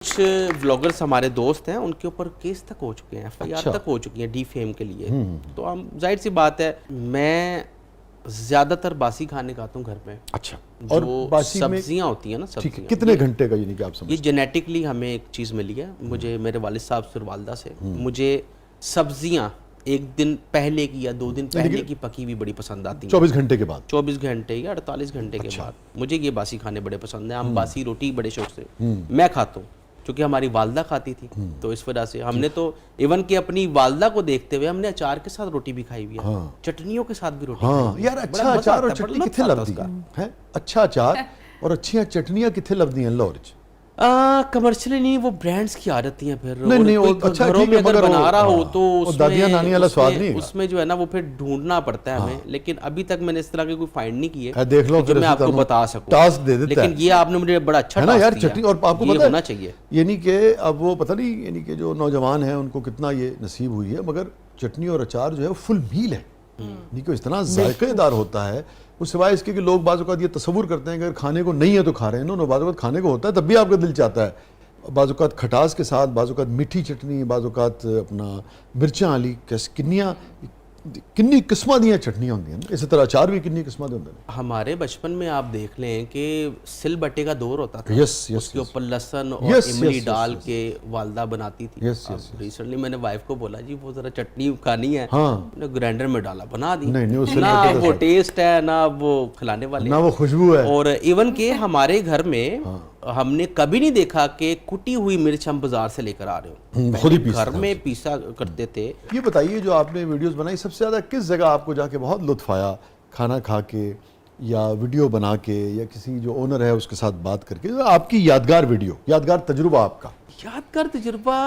کچھ ولاگرز ہمارے دوست ہیں، ان کے اوپر کیس تک ہو چکے ہیں، ایف آئی آر تک ہو چکی ہیں ڈی فیم کے لیے. تو ہم ظاہر سی بات ہے، میں زیادہ تر باسی کھانے کھاتا ہوں گھر پہ. اچھا، اور جو سبزیاں ہوتی ہیں نا، سبزیاں کتنے گھنٹے کا یعنی کہ آپ سمجھتے یہ جینیٹکلی ہمیں ایک چیز ملی ہے، مجھے میرے والد صاحب سے اور والدہ سے. مجھے سبزیاں ایک دن پہلے کی یا 2 دن پہلے کی پکی ہوئی بڑی پسند آتی ہیں. 24 گھنٹے کے بعد 24 گھنٹے یا 48 گھنٹے کے بعد مجھے یہ باسی کھانے بڑے پسند ہیں. ہم باسی روٹی بڑے شوق سے میں کھاتا ہوں، کیونکہ ہماری والدہ کھاتی تھی. تو اس وجہ سے ہم نے تو ایون کہ اپنی والدہ کو دیکھتے ہوئے ہم نے اچار کے ساتھ روٹی بھی کھائی ہوئی ہے، چٹنیوں کے ساتھ بھی روٹی کھائی ہوئی ہے. یار اچھا اچار اور چٹنی کتنے لفظی ہیں؟ اچھا اچار اور اچھی چٹنیاں کتنے لفظی ہیں لورج؟ کمرشلی نہیں، وہ برانڈز کی عادتیں ہیں. پھر اچھا گھروں میں اگر بنا رہا ہو تو دادیاں نانی والا سواد نہیں ہے، اس میں جو ہے نا وہ پھر ڈھونڈنا پڑتا ہے ہمیں. لیکن ابھی تک میں نے اس طرح کی کوئی فائنڈ نہیں کی ہے دیکھ لو جو میں آپ کو بتا سکوں. ٹاسک دے دیتا ہے، لیکن یہ آپ نے مجھے بڑا اچھا ہے نا یار ٹاسک چٹنی. اور آپ کو یہ پتہ ہونا چاہیے یعنی کہ اب وہ پتہ نہیں یعنی کہ جو نوجوان ہیں ان کو کتنا یہ نصیب ہوئی ہے، مگر چٹنی اور اچار جو ہے فل میل ہے، یعنی کہ اتنا ذائقہ دار ہوتا ہے. اس سوائے اس کے کہ لوگ بعض اوقات یہ تصور کرتے ہیں کہ اگر کھانے کو نہیں ہے تو کھا رہے ہیں. نو بعض اوقات کھانے کو ہوتا ہے تب بھی آپ کا دل چاہتا ہے، بعض اوقات کھٹاس کے ساتھ، بعض اوقات میٹھی چٹنی، بعض اوقات اپنا مرچاں والی کنی قسمہ دیاں چٹنیاں ہوندی ہیں. اسی طرح اچار بھی کنی قسمہ دے ہوندے ہیں. ہمارے بچپن میں آپ دیکھ لیں کہ سل بٹے کا دور ہوتا تھا، اس کے اوپر لہسن اور املی ڈال کے والدہ بناتی تھی. ریسنٹلی میں نے وائف کو بولا جی وہ ذرا چٹنی کھانی ہے، نے گرینڈر میں ڈالا بنا دی. نہ وہ ٹیسٹ ہے، نہ وہ کھلانے والے، نہ وہ خوشبو ہے. اور ایون کہ ہمارے گھر میں ہم نے کبھی نہیں دیکھا کہ کٹی ہوئی مرچ ہم بازار سے لے کر آ رہے ہوں، خود ہی گھر میں پیسا کرتے تھے. یہ بتائیے جو آپ نے ویڈیوز بنائی سب سے زیادہ کس جگہ آپ کو جا کے بہت لطف آیا؟ کھانا کھا کے یا ویڈیو بنا کے یا کسی جو اونر ہے اس کے ساتھ بات کر کے؟ آپ کی یادگار ویڈیو، یادگار تجربہ آپ کا؟ یادگار تجربہ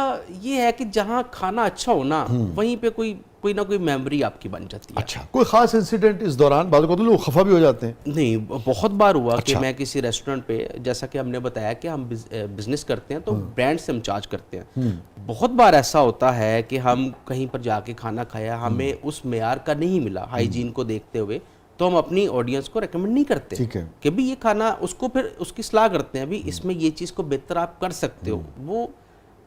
یہ ہے کہ جہاں کھانا اچھا ہونا وہیں پہ کوئی نہ کوئی میموری آپ کی بن جاتی ہے. اچھا، کوئی خاص انسیڈنٹ اس دوران؟ بعض اوقات لوگ خفا بھی ہو جاتے ہیں. نہیں، بہت بار ہوا کہ میں کسی ریسٹورنٹ پہ، جیسا کہ ہم نے بتایا کہ ہم بزنس کرتے ہیں تو برانڈ سے ہم چارج کرتے ہیں. بہت بار ایسا ہوتا ہے کہ ہم کہیں پر جا کے کھانا کھایا، ہمیں اس معیار کا نہیں ملا ہائیجین کو دیکھتے ہوئے، تو ہم اپنی آڈینس کو ریکمنڈ نہیں کرتے کہ بھی یہ کھانا، اس کو پھر اس کی صلاح کرتے ہیں بھی اس میں یہ چیز کو بہتر آپ کر سکتے ہو، وہ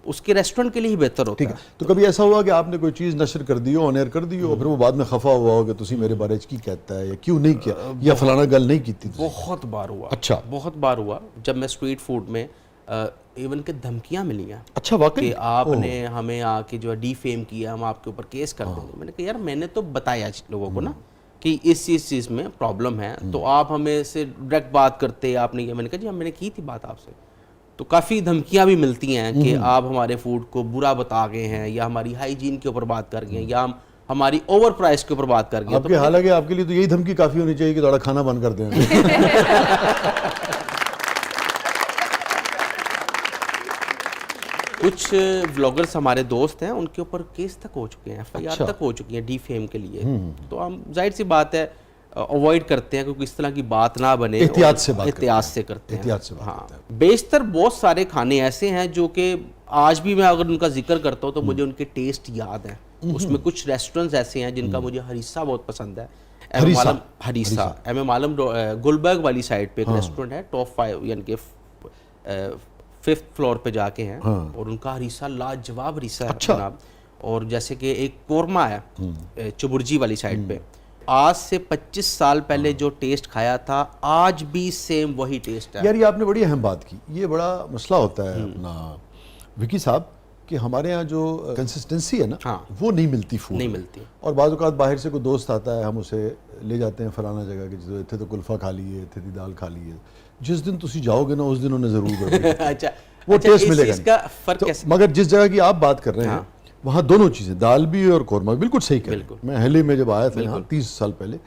اس کے ریسٹورنٹ کے لیے ہی بہتر ہوتا ہے. تو کبھی ایسا ہوا کہ آپ نے کوئی چیز نشر کر دی ہو، آن ایئر کر دی ہو، اور پھر وہ بعد میں خفا ہوا ہو کہ تسی میرے بارے کی کہتا ہے یا کیوں نہیں کیا یا فلانا گل نہیں کی تھی؟ بہت بار ہوا. اچھا، بہت بار ہوا جب میں اسٹریٹ فوڈ میں ایون کہ دھمکیاں ملی ہیں. اچھا، واقعی کہ آپ نے ہمیں آ کے جو ہے ڈی فیم کیا، ہم آپ کے اوپر کیس کر دیں گے. میں نے کہا یار میں نے تو بتایا لوگوں کو نا کہ اس چیز میں پرابلم ہے، تو آپ ہمیں سے ڈائریکٹ بات کرتے آپ نے. میں نے کہا جی میں نے کی تھی بات آپ سے. تو کافی دھمکیاں بھی ملتی ہیں کہ آپ ہمارے فوڈ کو برا بتا گئے ہیں، یا ہماری ہائیجین کے اوپر بات کر گئے ہیں، یا ہماری اوور پرائس کے اوپر بات کر گئے ہیں. آپ کے حالانکہ آپ کے لیے تو یہی دھمکی کافی ہونی چاہیے کہ تھوڑا کھانا بند کر دیں. کچھ ولاگرز ہمارے دوست ہیں، ان کے اوپر کیس تک ہو چکے ہیں، ایف آئی آر تک ہو چکی ہیں ڈی فیم کے لیے. تو ہم ظاہر سی بات ہے اوائڈ کرتے ہیں، کیونکہ اس طرح کی بات نہ بنے، احتیاط سے کرتے ہیں. ہاں، بیشتر بہت سارے کھانے ایسے ہیں جو کہ آج بھی میں اگر ان کا ذکر کرتا ہوں تو مجھے ان کے ٹیسٹ یاد ہیں. اس میں کچھ ریسٹورنٹس ایسے ہیں جن کا مجھے ہریسہ بہت پسند ہے. ہریسہ ایم ایم عالم گلبرگ والی سائڈ پہ ایک ریسٹورنٹ ہے، ٹاپ 5 یعنی کہ 5th فلور پہ جا کے ہیں، اور ان کا ہریسہ لاجواب ہریسہ ہے جناب. اور جیسے کہ ایک قورمہ ہے چبرجی والی سائڈ پہ، آج سے 25 سال پہلے جو ٹیسٹ کھایا تھا آج بھی سیم وہی ٹیسٹ ہے. یار یہ آپ نے بڑی اہم بات کی. یہ بڑا مسئلہ ہوتا ہے اپنا وکی صاحب کہ ہمارے ہاں جو کنسسٹنسی ہے نا وہ نہیں ملتی، فوڈ نہیں ملتی. اور بعض اوقات باہر سے کوئی دوست آتا ہے، ہم اسے لے جاتے ہیں فلانا جگہ کہ اتنے تو کلفہ کھا لیے، اتنے دی دال کھا لیے. جس دن تسی جاؤ گے نا اس دن انہیں ضرور اچھا وہ ٹیسٹ ملے گا. مگر جس جگہ کی آپ بات کر رہے ہیں وہاں دونوں چیزیں، دال بھی اور قورمہ بھی بالکل صحیح کر. میں ہیلی میں جب آیا تھا یہاں 30 سال پہلے،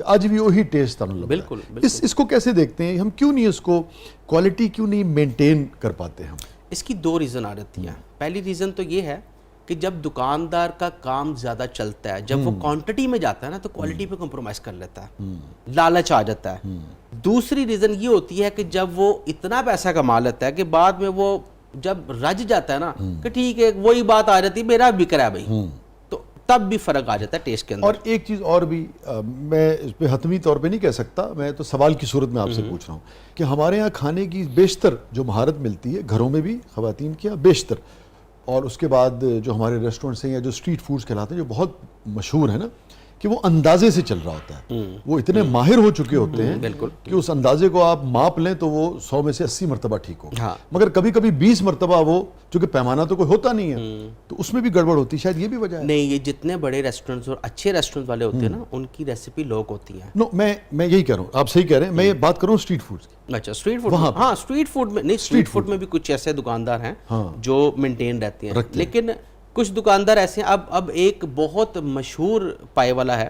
آج بھی وہی ٹیسٹ تھا. بالکل. اس کو کیسے دیکھتے ہیں ہم؟ کیوں نہیں اس کو کوالٹی کیوں نہیں مینٹین کر پاتے ہم؟ اس کی 2 ریزن آ جاتی ہیں. پہلی ریزن تو یہ ہے کہ جب دکاندار کا کام زیادہ چلتا ہے، جب وہ کوانٹٹی میں جاتا ہے نا تو کوالٹی پہ کمپرومائز کر لیتا ہے، لالچ آ جاتا ہے. دوسری ریزن یہ ہوتی ہے کہ جب وہ اتنا پیسہ کما لیتا ہے کہ بعد میں وہ جب رج جاتا ہے نا کہ ٹھیک ہے وہی بات آ جاتی ہے میرا بک رہا ہے بھائی، تو تب بھی فرق آ جاتا ہے ٹیسٹ کے اندر. اور ایک چیز اور بھی میں اس پہ حتمی طور پہ نہیں کہہ سکتا, میں تو سوال کی صورت میں آپ سے پوچھ رہا ہوں کہ ہمارے ہاں کھانے کی بیشتر جو مہارت ملتی ہے گھروں میں بھی خواتین کی بیشتر, اور اس کے بعد جو ہمارے ریسٹورنٹس ہیں یا جو اسٹریٹ فوڈز کہلاتے ہیں جو بہت مشہور ہیں نا, کہ وہ اندازے سے چل رہا ہوتا ہے, وہ اتنے ماہر ہو چکے ہوتے ہیں کہ اس اندازے کو آپ ماپ لیں تو وہ 100 میں سے 80 مرتبہ ٹھیک ہو, مگر کبھی کبھی 20 مرتبہ وہ, چونکہ پیمانہ تو کوئی ہوتا نہیں ہے تو اس میں بھی گڑبڑ ہوتی ہے, شاید یہ بھی وجہ ہے. نہیں, یہ جتنے بڑے ریسٹورنٹس اور اچھے ریسٹورنٹ والے ہوتے ہیں نا, ان کی ریسیپی لوگ ہوتی ہے. نو, میں یہی کہہ رہا ہوں, آپ صحیح کہہ رہے ہیں, میں یہ بات کر رہا ہوں اسٹریٹ فوڈز کی. اچھا, اسٹریٹ فوڈ, ہاں اسٹریٹ فوڈ میں نہیں, اسٹریٹ فوڈ میں بھی کچھ ایسے دکاندار ہیں جو مینٹین رہتے ہیں, لیکن کچھ دکاندار ایسے ہیں. اب ایک بہت مشہور پائے والا ہے,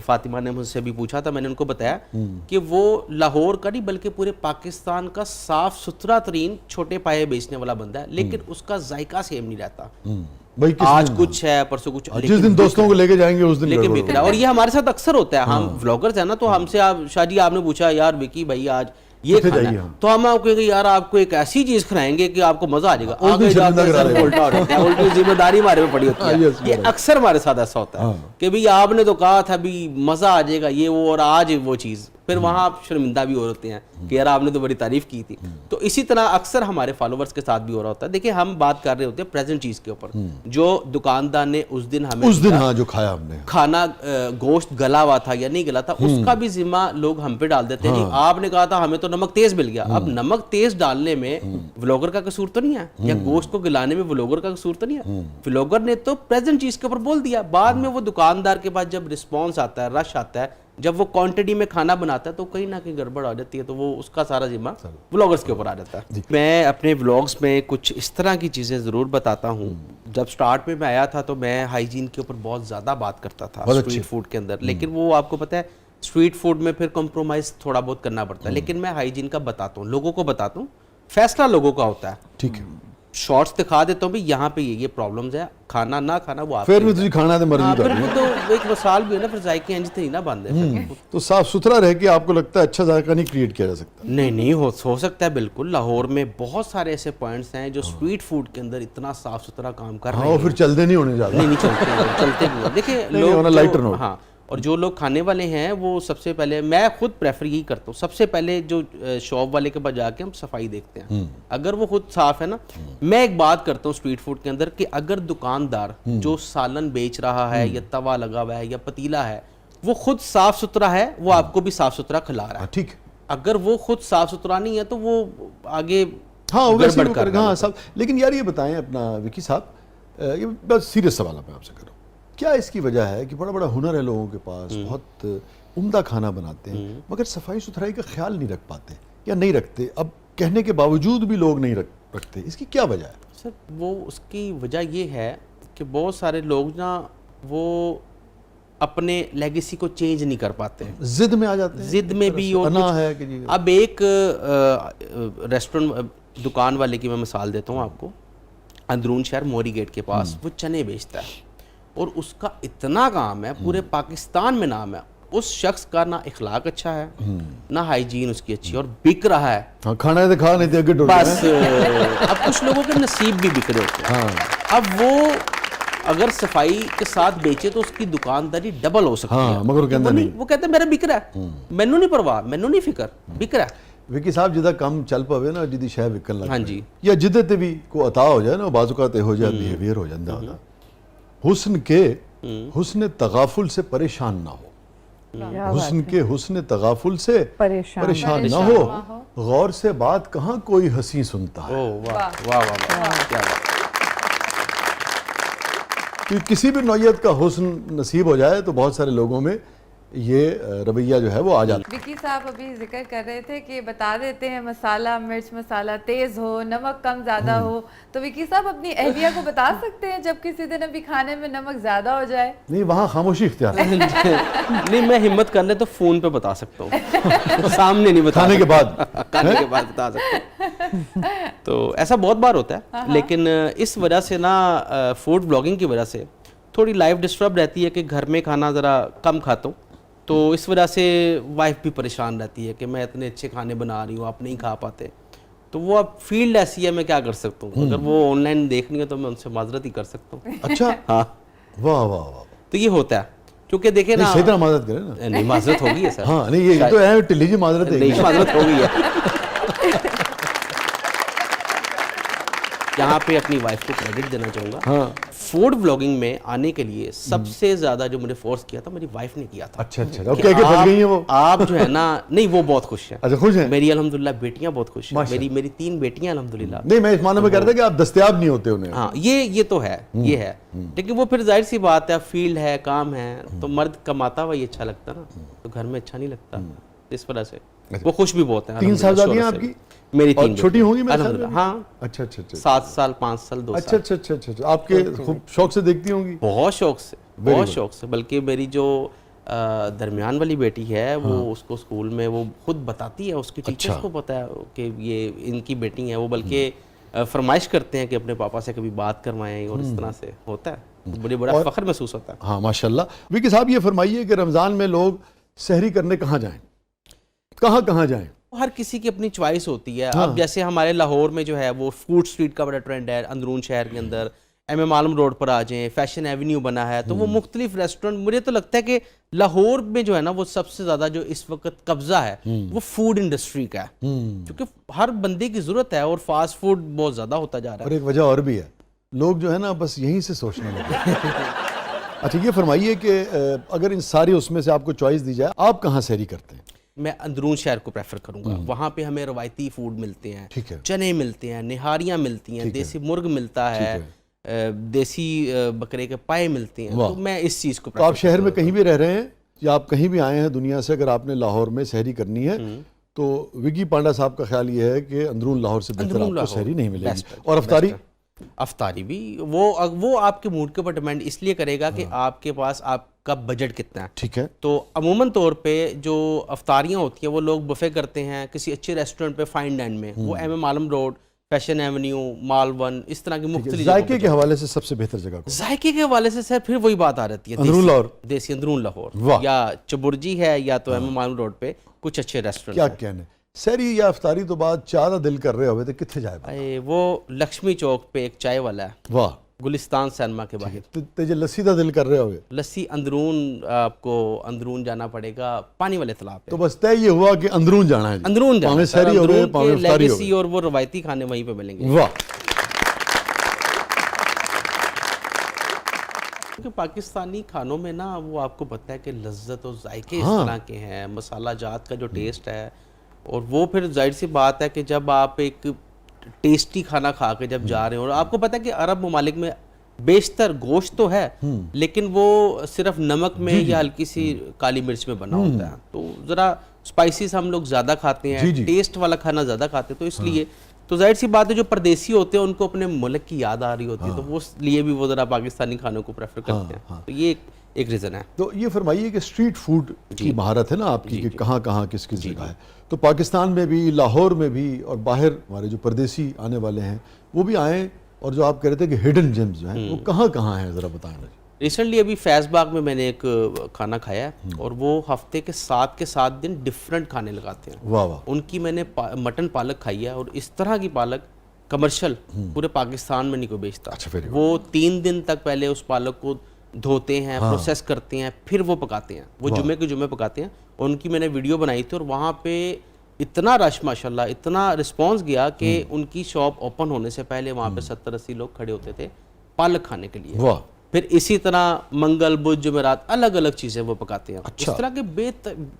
فاطمہ نے مجھ سے بھی پوچھا تھا, میں نے ان کو بتایا کہ وہ لاہور کا نہیں بلکہ پورے پاکستان کا صاف ستھرا ترین چھوٹے پائے بیچنے والا بندہ ہے, لیکن اس کا ذائقہ سیم نہیں رہتا. آج کچھ ہے, پرسوں کچھ, جس دن دوستوں کو لے کے جائیں گے اس دن لیکن بک رہا ہے. اور یہ ہمارے ساتھ اکثر ہوتا ہے, ہم ولاگرز ہیں نا, تو ہم سے شاہ جی آپ نے پوچھا یار وکی بھائی آج یہ کھانا ہے, تو ہم آپ کو کہیں گے یار آپ کو ایک ایسی چیز کھلائیں گے کہ آپ کو مزہ آ جائے گا, آگے جا کے سر الٹا ہو جاتا ہے, الٹی ذمہ داری ہمارے پہ پڑی ہوتی ہے. یہ اکثر ہمارے ساتھ ایسا ہوتا ہے کہ بھئی آپ نے تو کہا تھا بھی مزہ آ جائے گا یہ وہ, اور آج وہ چیز, پھر وہاں آپ شرمندہ بھی ہو رہتے ہیں کہ یار آپ نے تو بڑی تعریف کی تھی. تو اسی طرح اکثر ہمارے فالوورز کے ساتھ بھی ہو رہا ہوتا ہے. دیکھیں ہم بات کر رہے ہوتے ہیں پریزنٹ چیز کے اوپر, جو دکاندار نے اس دن ہمیں اس دن ہاں جو کھایا ہم نے کھانا گوشت گلا ہوا تھا یا نہیں گلا تھا, اس کا بھی ذمہ لوگ ہم پہ ڈال دیتے ہیں. آپ نے کہا تھا ہمیں تو نمک تیز مل گیا. اب نمک تیز ڈالنے میں ولاگر کا قصور تو نہیں ہے, یا گوشت کو گلانے میں ولاگر کا قصور تو نہیں ہے. ولاگر نے تو پریزنٹ چیز کے اوپر بول دیا, بعد میں وہ دکاندار کے پاس جب رسپانس آتا ہے, رش آتا ہے, جب وہ کوانٹٹی میں کھانا بناتا ہے تو کہیں نہ کہیں گڑبڑ آ جاتی ہے, تو وہ اس کا سارا ذمہ ولاگرز کے اوپر آ جاتا ہے. میں اپنے ولاگز میں کچھ اس طرح کی چیزیں ضرور بتاتا ہوں. جب سٹارٹ میں آیا تھا تو میں ہائیجین کے اوپر بہت زیادہ بات کرتا تھا اسٹریٹ فوڈ کے اندر, لیکن وہ آپ کو پتہ ہے اسٹریٹ فوڈ میں پھر کمپرومائز تھوڑا بہت کرنا پڑتا ہے, لیکن میں ہائیجین کا بتاتا ہوں, لوگوں کو بتاتا ہوں, فیصلہ لوگوں کا ہوتا ہے. ٹھیک ہے, شارٹس دکھا دیتا ہوں بھی یہاں پہ یہ پرابلمز ہے, کھانا نہ کھانا وہ آپ پھر بھی تجھے کھانا ہے مرضی پھر بھی تو ایک مثال بھی ہے نا, پھر ذائقے انج تھے ہی نہ باندھے. تو صاف ستھرا رہ کے آپ کو لگتا ہے اچھا ذائقہ نہیں کریٹ کیا جا سکتا؟ نہیں ہو سکتا ہے بالکل. لاہور میں بہت سارے ایسے پوائنٹس ہیں جو اسٹریٹ فوڈ کے اندر اتنا صاف ستھرا کام کر رہے ہیں, پھر چلتے نہیں ہونے زیادہ, نہیں چلتے بھی. دیکھیں لوگ, ہاں, اور جو لوگ کھانے والے ہیں وہ سب سے پہلے, میں خود پریفر یہی کرتا ہوں, سب سے پہلے جو شاپ والے کے پاس جا کے ہم صفائی دیکھتے ہیں, اگر وہ خود صاف ہے نا. میں ایک بات کرتا ہوں اسٹریٹ فوڈ کے اندر کہ اگر دکاندار جو سالن بیچ رہا ہے یا توا لگا ہوا ہے یا پتیلا ہے وہ خود صاف ستھرا ہے, وہ آپ کو بھی صاف ستھرا کھلا رہا ہے. ٹھیک, اگر وہ خود صاف ستھرا نہیں ہے تو وہ آگے گڑبڑ کر رہا ہے. لیکن یار یہ بتائیں اپنا وکی صاحب, یہ بس سیریس سوال میں آپ سے کر رہا ہوں, کیا اس کی وجہ ہے کہ بڑا بڑا ہنر ہے لوگوں کے پاس, بہت عمدہ کھانا بناتے ہیں, مگر صفائی ستھرائی کا خیال نہیں رکھ پاتے یا نہیں رکھتے؟ اب کہنے کے باوجود بھی لوگ نہیں رکھتے, اس کی کیا وجہ ہے؟ سر وہ اس کی وجہ یہ ہے کہ بہت سارے لوگ نا وہ اپنے لیگیسی کو چینج نہیں کر پاتے, ضد میں آ جاتے ہیں, ضد میں بھی. اور ہے کہ جی اب ایک ریسٹورنٹ دکان والے کی میں مثال دیتا ہوں آپ کو, اندرون شہر موری گیٹ کے پاس, وہ چنے بیچتا ہے اور اس کا اتنا کام ہے, پورے پاکستان میں نام ہے. اس شخص کا نہ اخلاق اچھا ہے, نہ ہائیجین اس کی اچھی, اور بک رہا ہے. کھانا ہے تو کھا نہیں تھے بس. اب کچھ لوگوں کے نصیب بھی بکھرے ہوتے ہیں. اب وہ اگر صفائی کے ساتھ بیچے تو اس کی دکانداری ڈبل ہو سکتی ہے, مگر وہ کہتے ہیں میرا بک رہا ہے, مینوں نہیں پرواہ, مینوں نہیں فکر, بک رہا ہے. وکی صاحب جدہ کم چل پوے نا جدی شے وکن لگ, ہاں جی, یا جدے تے بھی کو عطا ہو جائے نا, بعض اوقات ہو جائے بیہیویئر ہو جاتا ہے, حسن کے حسن تغافل سے پریشان نہ ہو, حسن کے حسن تغافل سے پریشان نہ ہو, غور سے بات کہاں کوئی ہنسی سنتا ہے. واہ واہ واہ, کیا بات. کسی بھی نوعیت کا حسن نصیب ہو جائے تو بہت سارے لوگوں میں یہ رویہ جو ہے وہ آ جاتا ہے. وکی صاحب ابھی ذکر کر رہے تھے کہ بتا دیتے ہیں مسالہ مرچ مسالہ تیز ہو, نمک کم زیادہ ہو, تو وکی صاحب اپنی اہلیہ کو بتا سکتے ہیں جب کسی دن ابھی کھانے میں نمک زیادہ ہو جائے؟ نہیں, وہاں خاموشی اختیار ہے. نہیں, میں ہمت کر لے تو فون پہ بتا سکتا ہوں, سامنے نہیں بتا, کھانے کے بعد بتا سکتا ہوں. تو ایسا بہت بار ہوتا ہے, لیکن اس وجہ سے نا فوڈ بلاگنگ کی وجہ سے تھوڑی لائف ڈسٹرب رہتی ہے کہ گھر میں کھانا ذرا کم کھاتا ہوں, تو اس وجہ سے وائف بھی پریشان رہتی ہے کہ میں اتنے اچھے کھانے بنا رہی ہوں, آپ نہیں کھا پاتے. تو وہ اب فیلڈ ایسی ہے, میں کیا کر سکتا ہوں, اگر وہ آن لائن دیکھنی ہے تو میں ان سے معذرت ہی کر سکتا ہوں. اچھا, ہاں, واہ واہ واہ. تو یہ ہوتا ہے کیونکہ دیکھیں نا صحیح طرح معذرت کریں نا. نہیں معذرت ہو گئی ہے سر, ہاں نہیں یہ تو ہے ٹلی جی معذرت ہے. نہیں معذرت ہو گئی ہے. یہاں پہ اپنی وائف کو کریڈٹ دینا چاہوں گا. ہاں فوڈ بلاگنگ میں آنے کے لیے سب سے زیادہ جو مجھے فورس کیا تھا میری وائف نے کیا تھا. اچھا اچھا اب کیا کہ پھنس گئی ہیں وہ. آپ جو ہے نا, نہیں وہ بہت خوش ہیں. اچھا خوش ہیں. میری الحمدللہ بیٹیاں بہت خوش ہیں. میری 3 بیٹیاں الحمدللہ. نہیں میں اس معنی میں کہہ رہا تھا کہ آپ دستیاب نہیں ہوتے انہیں. ہاں یہ تو ہے, یہ ہے. لیکن وہ پھر ظاہر سی بات ہے, فیلڈ ہے, کام ہے, تو مرد کماتا ہوا یہ اچھا لگتا نا, تو گھر میں اچھا نہیں لگتا. اس وجہ سے وہ خوش بھی بہت ہیں. 3 صاحبزادیاں آپ کی میری 3 چھوٹی ہوں گی میرے خیال الحمدللہ. ہاں اچھا اچھا اچھا 7 سال 5 سال 2 اچھا سال. اچھا اچھا اچھا آپ کے خوب شوق سے دیکھتی ہوں گی. بہت شوق سے, بہت شوق سے. بلکہ میری جو درمیان والی بیٹی ہے وہ اس کو اسکول میں وہ خود بتاتی ہے, اس کی ٹیچرز کو پتہ ہے کہ یہ ان کی بیٹی ہیں. وہ بلکہ فرمائش کرتے ہیں کہ اپنے پاپا سے کبھی بات کروائیں, اور اس طرح سے ہوتا ہے. بڑے بڑا فخر محسوس ہوتا ہے. ہاں ماشاءاللہ. وکی صاحب یہ فرمائیے کہ رمضان میں لوگ سحری کرنے کہاں جائیں, کہاں جائیں؟ ہر کسی کی اپنی چوائس ہوتی ہے. اب جیسے ہمارے لاہور میں جو ہے وہ فوڈ اسٹریٹ کا بڑا ٹرینڈ ہے, اندرون شہر کے اندر. ایم ایم عالم روڈ پر آ جائیں, فیشن ایونیو بنا ہے, تو وہ مختلف ریسٹورنٹ. مجھے تو لگتا ہے کہ لاہور میں جو ہے نا وہ سب سے زیادہ جو اس وقت قبضہ ہے وہ فوڈ انڈسٹری کا ہے, کیونکہ ہر بندے کی ضرورت ہے اور فاسٹ فوڈ بہت زیادہ ہوتا جا رہا ہے. اور ایک وجہ اور بھی ہے, لوگ جو ہے نا بس یہیں سے سوچنے لگے. اچھا یہ فرمائیے کہ اگر ان ساری اس میں سے آپ کو چوائس دی جائے, آپ کہاں سحری کرتے ہیں؟ میں اندرون شہر کو پریفر کروں گا. وہاں پہ ہمیں روایتی فوڈ ملتے ہیں, ٹھیک ہے, چنے ملتے ہیں, نہاریاں ملتی ہیں, دیسی مرغ ملتا ہے, دیسی بکرے کے پائے ملتے ہیں. تو میں اس چیز کو تو آپ شہر میں کہیں بھی رہ رہے ہیں یا آپ کہیں بھی آئے ہیں دنیا سے, اگر آپ نے لاہور میں سحری کرنی ہے تو وکی پانڈا صاحب کا خیال یہ ہے کہ اندرون لاہور سے بہتر آپ کو سحری نہیں ملے گی. اور افطاری بھی وہ آپ کے موڈ کے اوپر ڈیپینڈ اس لیے کرے گا کہ آپ کے پاس آپ کا بجٹ کتنا ہے. ٹھیک ہے. تو عموماً طور پہ جو افطاریاں ہوتی ہیں وہ لوگ بفے کرتے ہیں کسی اچھے ریسٹورنٹ پہ فائن ڈائن میں, وہ ایم ایم عالم روڈ, فیشن ایونیو, مال 1, اس طرح کی مختلف. ذائقے کے حوالے سے سب سے بہتر جگہ کو, ذائقے کے حوالے سے سر پھر وہی بات آ رہتی ہے, اندرون لاہور, دیسی اندرون لاہور, یا چبرجی ہے یا تو ایم ایم عالم روڈ پہ کچھ اچھے ریسٹورنٹ. کیا کہنے سحری یا افطاری تو بعد چارہ دل کر رہے ہوئے تھے, کتنے جائے؟ وہ لکشمی چوک پہ ایک چائے والا ہے, واہ, گلستان سینما کے باہر. تجھے لسی دا دل کر رہے ہوئے؟ لسی اندرون, آپ کو اندرون جانا پڑے گا پانی والے تالاب پہ. تو بس طے یہ ہوا کہ اندرون جانا ہے, اندرون جانا, سحری ہو رہے, پاویں افطاری ہو رہے, اور وہ روایتی کھانے وہیں پہ ملیں گے. واہ. کیونکہ پاکستانی کھانوں میں نا وہ آپ کو پتہ ہے کہ لذت اور ذائقے اس طرح کے ہیں, مسالہ جات کا جو ٹیسٹ ہے, اور وہ پھر ظاہر سی بات ہے کہ جب آپ ایک ٹیسٹی کھانا کھا کے جب جا رہے ہیں, اور آپ کو پتہ ہے کہ عرب ممالک میں بیشتر گوشت تو ہے لیکن وہ صرف نمک میں یا ہلکی سی کالی مرچ میں بنا ہوتا ہے, تو ذرا اسپائسیز ہم لوگ زیادہ کھاتے ہیں, ٹیسٹ والا کھانا زیادہ کھاتے ہیں. تو اس لیے تو ظاہر سی بات ہے جو پردیسی ہوتے ہیں ان کو اپنے ملک کی یاد آ رہی ہوتی ہے, تو وہ لیے بھی وہ ذرا پاکستانی کھانوں کو پریفر کرتے ہیں. تو یہ ایک ریزن ہے. تو یہ فرمائیے کہ اسٹریٹ فوڈ کی مہارت ہے نا آپ کی, کہ کہاں کہاں کس کس جگہ ہے. تو پاکستان میں بھی, لاہور میں بھی, اور باہر ہمارے جو پردیسی آنے والے ہیں وہ بھی آئیں, اور جو آپ کہہ رہے تھے کہ ہڈن جیمز جو ہیں وہ کہاں کہاں ہیں, ذرا بتائیں مجھے. ریسنٹلی ابھی فیض باغ میں نے ایک کھانا کھایا ہے, اور وہ ہفتے کے 7 دن ڈفرینٹ کھانے لگاتے ہیں. واہ واہ. ان کی میں نے مٹن پالک کھائی ہے, اور اس طرح کی پالک کمرشل پورے پاکستان میں نہیں کوئی بیچتا. وہ 3 دن تک پہلے اس پالک کو دھوتے ہیں, پروسیس کرتے ہیں, پھر وہ پکاتے ہیں, وہ جمعے کے جمعے پکاتے ہیں. ان کی میں نے ویڈیو بنائی تھی, اور وہاں پہ اتنا رش ماشاءاللہ, اتنا رسپانس گیا کہ ان کی شاپ اوپن ہونے سے پہلے وہاں پہ 70-80 لوگ کھڑے ہوتے تھے پالک کھانے کے لیے. واہ. پھر اسی طرح منگل, بدھ, جمعرات الگ الگ چیزیں وہ پکاتے ہیں. اس طرح کے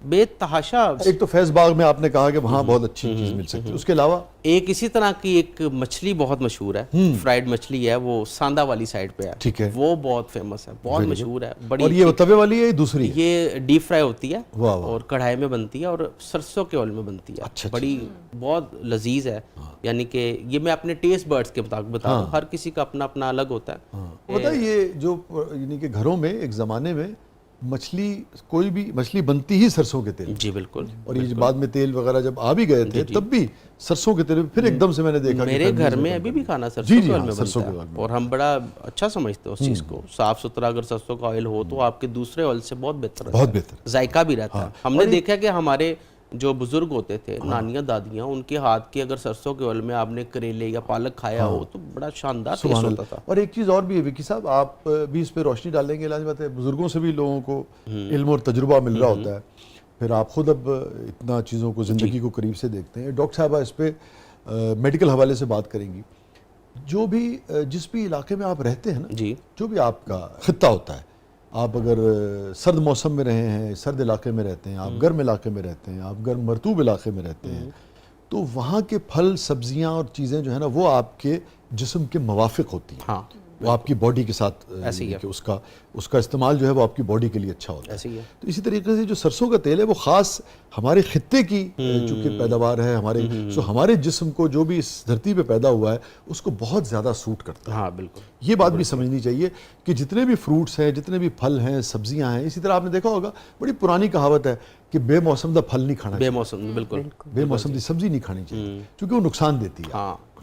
بے تحاشا. ایک تو فیض باغ میں آپ نے کہا کہ وہاں بہت اچھی چیز مل سکتی ہے, اس کے علاوہ ایک اسی طرح کی ایک مچھلی بہت مشہور ہے, فرائیڈ مچھلی ہے, وہ ساندہ والی سائڈ پہ ہے. ٹھیک ہے. وہ بہت فیمس ہے, بہت مشہور ہے. اور یہ توے والی ہے دوسری؟ یہ ڈیپ فرائی ہوتی ہے اور کڑھائی میں بنتی ہے, اور سرسوں کے آئل میں بنتی ہے. بڑی بہت لذیذ ہے. یعنی کہ یہ میں اپنے ٹیسٹ برڈز کے مطابق بتا رہا ہوں, ہر کسی کا اپنا اپنا الگ ہوتا ہے. پتہ ہے یہ جو یعنی کہ گھروں میں ایک زمانے میں مچھلی, کوئی بھی مچھلی بنتی ہی سرسوں کے تیل. جی بالکل. اور یہ بعد میں تیل وغیرہ جب آ بھی گئے تھے تب بھی سرسوں کے تیل, پھر ایک دم سے میں نے دیکھا میرے گھر میں ابھی بھی کھانا سرسوں کے آئل میں بنتا ہے, اور ہم بڑا اچھا سمجھتے ہیں اس چیز کو. صاف ستھرا اگر سرسوں کا آئل ہو تو آپ کے دوسرے آئل سے بہت بہتر ہے, بہت بہتر ذائقہ بھی رہتا ہے. ہم نے دیکھا کہ ہمارے جو بزرگ ہوتے تھے نانیاں دادیاں ان کے ہاتھ کے اگر سرسوں کے آئل میں آپ نے کریلے یا پالک کھایا ہو تو بڑا شاندار ٹیسٹ ہوتا تھا. اور ایک چیز اور بھی ہے وکی صاحب, آپ بھی اس پہ روشنی ڈالیں گے, لازم بات ہے بزرگوں سے بھی لوگوں کو علم اور تجربہ مل رہا ہوتا ہے, پھر آپ خود اب اتنا چیزوں کو زندگی کو قریب سے دیکھتے ہیں. ڈاکٹر صاحبہ اس پہ میڈیکل حوالے سے بات کریں گی. جو بھی جس بھی علاقے میں آپ رہتے ہیں نا, جی جو بھی آپ کا خطہ ہوتا ہے, آپ اگر سرد موسم میں رہے ہیں, سرد علاقے میں رہتے ہیں, آپ گرم علاقے میں رہتے ہیں, آپ گرم مرطوب علاقے میں رہتے ہیں, تو وہاں کے پھل سبزیاں اور چیزیں جو ہے نا وہ آپ کے جسم کے موافق ہوتی ہیں. ہاں وہ آپ کی باڈی کے ساتھ کہ اس کا استعمال جو ہے وہ آپ کی باڈی کے لیے اچھا ہوتا ہے. ایسے ہی ہے. تو اسی طریقے سے جو سرسوں کا تیل ہے وہ خاص ہمارے خطے کی چونکہ پیداوار ہے, ہمارے جسم کو جو بھی اس دھرتی پہ پیدا ہوا ہے اس کو بہت زیادہ سوٹ کرتا ہے. ہاں بالکل, یہ بات بھی سمجھنی چاہیے کہ جتنے بھی فروٹس ہیں, جتنے بھی پھل ہیں, سبزیاں ہیں, اسی طرح آپ نے دیکھا ہوگا بڑی پرانی کہاوت ہے کہ بے موسم دا پھل نہیں کھانا بے چاہیے, موسم بالکل بے موسم دی سبزی نہیں کھانی چاہیے کیونکہ وہ نقصان دیتی ہے. ہاں